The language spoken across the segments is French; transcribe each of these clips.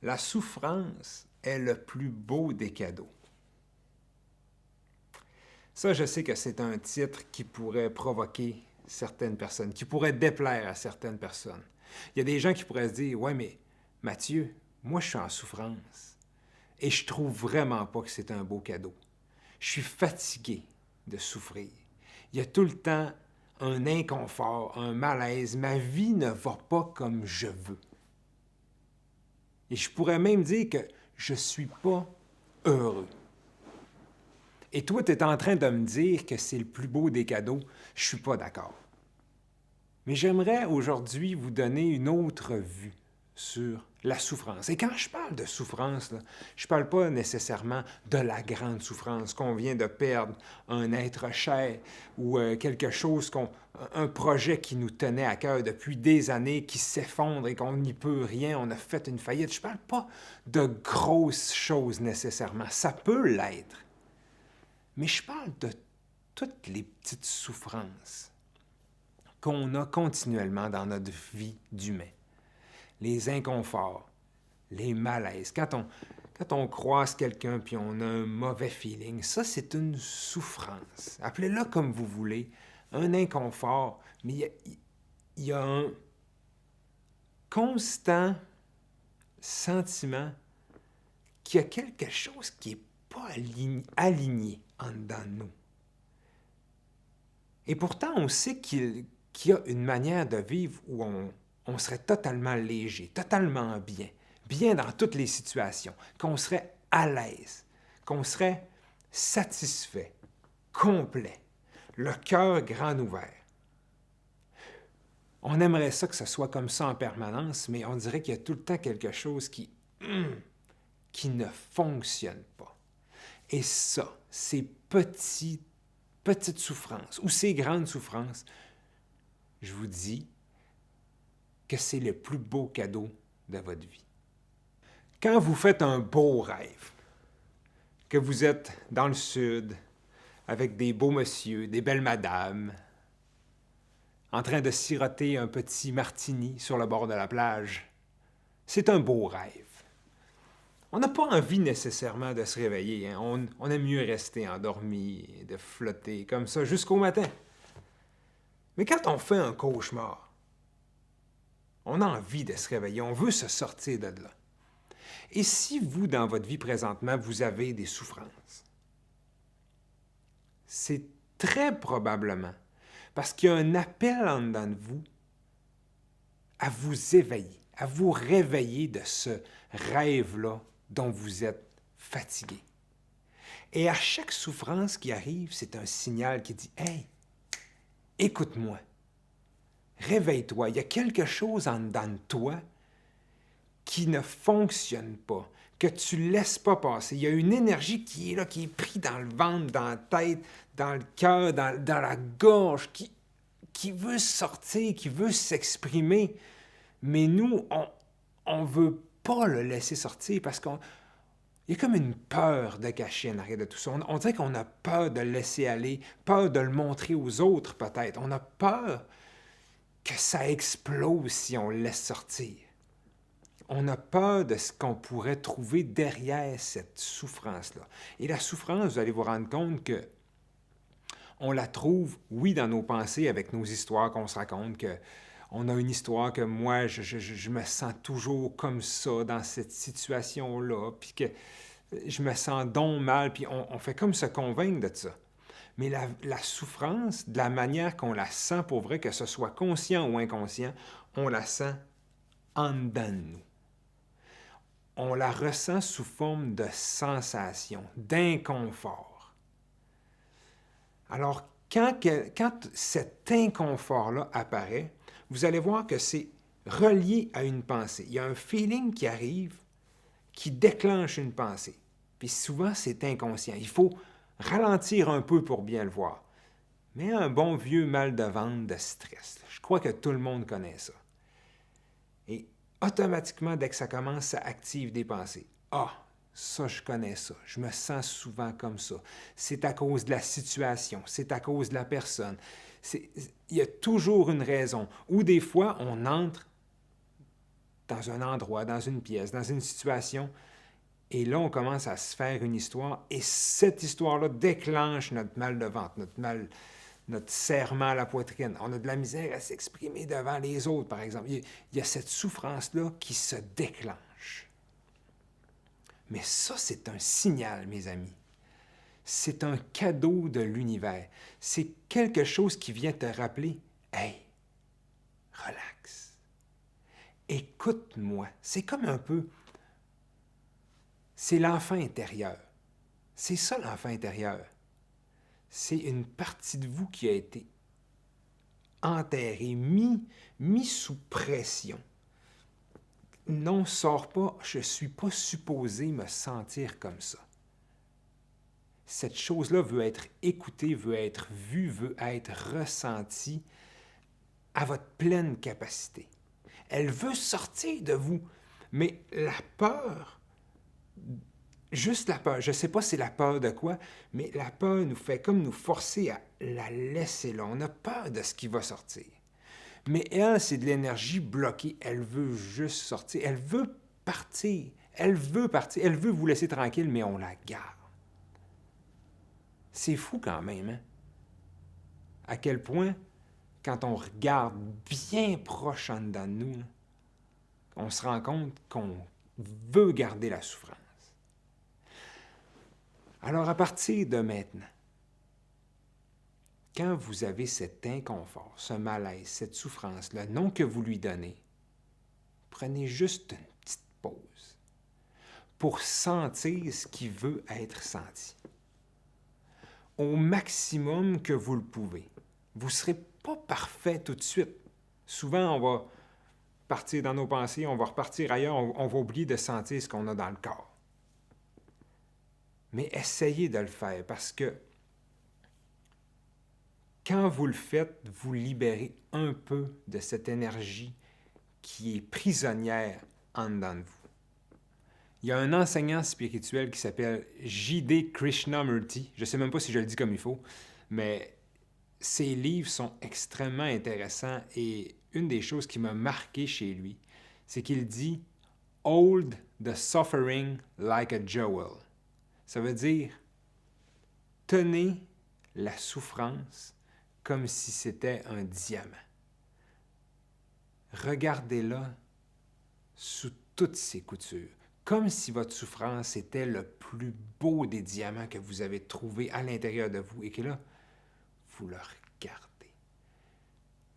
La souffrance est le plus beau des cadeaux. Ça, je sais que c'est un titre qui pourrait provoquer certaines personnes, qui pourrait déplaire à certaines personnes. Il y a des gens qui pourraient se dire, ouais, mais Mathieu, moi je suis en souffrance et je trouve vraiment pas que c'est un beau cadeau. Je suis fatigué de souffrir. Il y a tout le temps un inconfort, un malaise. Ma vie ne va pas comme je veux. Et je pourrais même dire que je ne suis pas heureux. Et toi, tu es en train de me dire que c'est le plus beau des cadeaux. Je ne suis pas d'accord. Mais j'aimerais aujourd'hui vous donner une autre vue sur la souffrance. Et quand je parle de souffrance, là, je ne parle pas nécessairement de la grande souffrance qu'on vient de perdre un être cher ou quelque chose, un projet qui nous tenait à cœur depuis des années, qui s'effondre et qu'on n'y peut rien, on a fait une faillite. Je ne parle pas de grosses choses nécessairement. Ça peut l'être. Mais je parle de toutes les petites souffrances qu'on a continuellement dans notre vie d'humain. Les inconforts, les malaises. Quand on croise quelqu'un puis on a un mauvais feeling, ça, c'est une souffrance. Appelez-le comme vous voulez, un inconfort, mais il y a un constant sentiment qu'il y a quelque chose qui n'est pas aligné en dedans de nous. Et pourtant, on sait qu'il y a une manière de vivre où on serait totalement léger, totalement bien, bien dans toutes les situations, qu'on serait à l'aise, qu'on serait satisfait, complet, le cœur grand ouvert. On aimerait ça que ce soit comme ça en permanence, mais on dirait qu'il y a tout le temps quelque chose qui ne fonctionne pas. Et ça, ces petites souffrances ou ces grandes souffrances, je vous dis que c'est le plus beau cadeau de votre vie. Quand vous faites un beau rêve, que vous êtes dans le sud, avec des beaux messieurs, des belles madames, en train de siroter un petit martini sur le bord de la plage, c'est un beau rêve. On n'a pas envie nécessairement de se réveiller. Hein? On aime mieux rester endormi et de flotter comme ça jusqu'au matin. Mais quand on fait un cauchemar, on a envie de se réveiller, on veut se sortir de là. Et si vous, dans votre vie présentement, vous avez des souffrances, c'est très probablement parce qu'il y a un appel en dedans de vous à vous éveiller, à vous réveiller de ce rêve-là dont vous êtes fatigué. Et à chaque souffrance qui arrive, c'est un signal qui dit « Hey, écoute-moi, réveille-toi, il y a quelque chose en dedans de toi qui ne fonctionne pas, que tu ne laisses pas passer. Il y a une énergie qui est là, qui est prise dans le ventre, dans la tête, dans le cœur, dans la gorge, qui veut sortir, qui veut s'exprimer. Mais nous, on ne veut pas le laisser sortir parce qu'il y a comme une peur de cacher en arrière de tout ça. On dirait qu'on a peur de le laisser aller, peur de le montrer aux autres peut-être. On a peur que ça explose si on le laisse sortir. On a peur de ce qu'on pourrait trouver derrière cette souffrance-là. Et la souffrance, vous allez vous rendre compte que on la trouve, oui, dans nos pensées, avec nos histoires qu'on se raconte, qu'on a une histoire que moi, je me sens toujours comme ça, dans cette situation-là, puis que je me sens donc mal, puis on fait comme se convaincre de ça. Mais la souffrance, de la manière qu'on la sent pour vrai, que ce soit conscient ou inconscient, on la sent en dedans de nous. On la ressent sous forme de sensation, d'inconfort. Alors, quand cet inconfort-là apparaît, vous allez voir que c'est relié à une pensée. Il y a un feeling qui arrive, qui déclenche une pensée. Puis souvent, c'est inconscient. Il faut ralentir un peu pour bien le voir. Mais un bon vieux mal de ventre de stress. Je crois que tout le monde connaît ça. Et automatiquement, dès que ça commence, ça active des pensées. Ah, ça, je connais ça. Je me sens souvent comme ça. C'est à cause de la situation. C'est à cause de la personne. Il y a toujours une raison. Ou des fois, on entre dans un endroit, dans une pièce, dans une situation. Et là, on commence à se faire une histoire. Et cette histoire-là déclenche notre mal de ventre, notre serrement à la poitrine. On a de la misère à s'exprimer devant les autres, par exemple. Il y a cette souffrance-là qui se déclenche. Mais ça, c'est un signal, mes amis. C'est un cadeau de l'univers. C'est quelque chose qui vient te rappeler, « Hey, relax. Écoute-moi. » C'est comme un peu... C'est l'enfant intérieur. C'est ça, l'enfant intérieur. C'est une partie de vous qui a été enterrée, mis sous pression. Non, sors pas, je ne suis pas supposé me sentir comme ça. Cette chose-là veut être écoutée, veut être vue, veut être ressentie à votre pleine capacité. Elle veut sortir de vous, mais la peur, juste la peur, je ne sais pas c'est la peur de quoi, mais la peur nous fait comme nous forcer à la laisser là. On a peur de ce qui va sortir. Mais elle, c'est de l'énergie bloquée. Elle veut juste sortir. Elle veut partir. Elle veut partir. Elle veut vous laisser tranquille, mais on la garde. C'est fou quand même, hein? À quel point, quand on regarde bien proche en dedans de nous, on se rend compte qu'on veut garder la souffrance. Alors, à partir de maintenant, quand vous avez cet inconfort, ce malaise, cette souffrance, le nom que vous lui donnez, prenez juste une petite pause pour sentir ce qui veut être senti. Au maximum que vous le pouvez. Vous ne serez pas parfait tout de suite. Souvent, on va partir dans nos pensées, on va repartir ailleurs, on va oublier de sentir ce qu'on a dans le corps. Mais essayez de le faire parce que quand vous le faites, vous libérez un peu de cette énergie qui est prisonnière en dedans de vous. Il y a un enseignant spirituel qui s'appelle J.D. Krishnamurti. Je ne sais même pas si je le dis comme il faut, mais ses livres sont extrêmement intéressants et une des choses qui m'a marqué chez lui, c'est qu'il dit « Hold the suffering like a jewel ». Ça veut dire « Tenez la souffrance comme si c'était un diamant. Regardez-la sous toutes ses coutures, comme si votre souffrance était le plus beau des diamants que vous avez trouvé à l'intérieur de vous et que là, vous le regardez.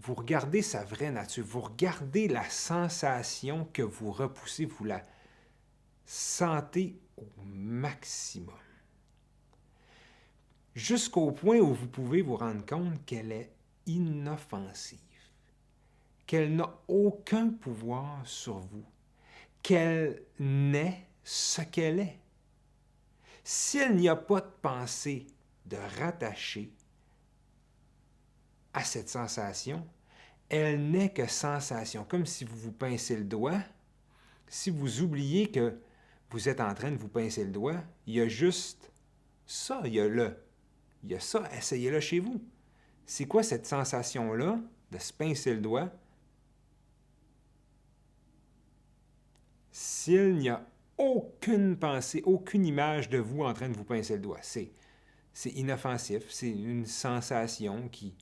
Vous regardez sa vraie nature, vous regardez la sensation que vous repoussez, vous la sentez au maximum. Jusqu'au point où vous pouvez vous rendre compte qu'elle est inoffensive, qu'elle n'a aucun pouvoir sur vous, qu'elle n'est ce qu'elle est. S'il n'y a pas de pensée de rattacher à cette sensation, elle n'est que sensation, comme si vous vous pincez le doigt. Si vous oubliez que vous êtes en train de vous pincer le doigt, il y a juste ça, il y a ça, essayez-le chez vous. C'est quoi cette sensation-là de se pincer le doigt? S'il n'y a aucune pensée, aucune image de vous en train de vous pincer le doigt, c'est inoffensif, c'est une sensation qui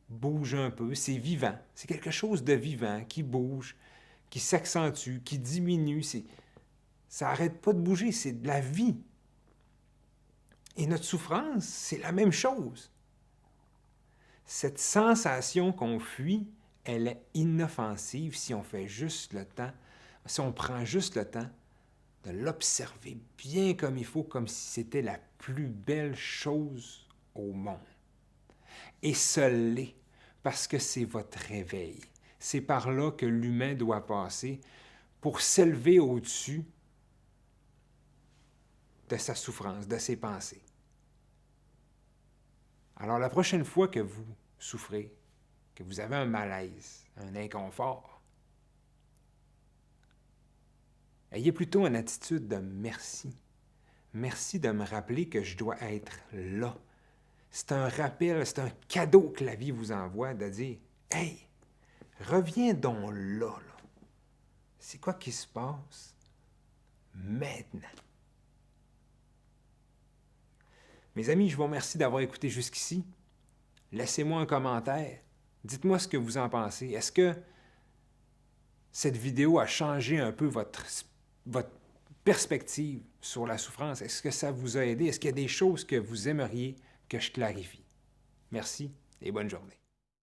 bouge un peu, c'est vivant, c'est quelque chose de vivant qui bouge, qui s'accentue, qui diminue, ça n'arrête pas de bouger, c'est de la vie. Et notre souffrance, c'est la même chose. Cette sensation qu'on fuit, elle est inoffensive si on fait juste le temps, si on prend juste le temps de l'observer bien comme il faut, comme si c'était la plus belle chose au monde. Et ce l'est, parce que c'est votre réveil. C'est par là que l'humain doit passer pour s'élever au-dessus de sa souffrance, de ses pensées. Alors, la prochaine fois que vous souffrez, que vous avez un malaise, un inconfort, ayez plutôt une attitude de merci. Merci de me rappeler que je dois être là. C'est un rappel, c'est un cadeau que la vie vous envoie de dire « Hey, reviens donc là, là. C'est quoi qui se passe maintenant? Mes amis, je vous remercie d'avoir écouté jusqu'ici. Laissez-moi un commentaire. Dites-moi ce que vous en pensez. Est-ce que cette vidéo a changé un peu votre perspective sur la souffrance? Est-ce que ça vous a aidé? Est-ce qu'il y a des choses que vous aimeriez que je clarifie? Merci et bonne journée.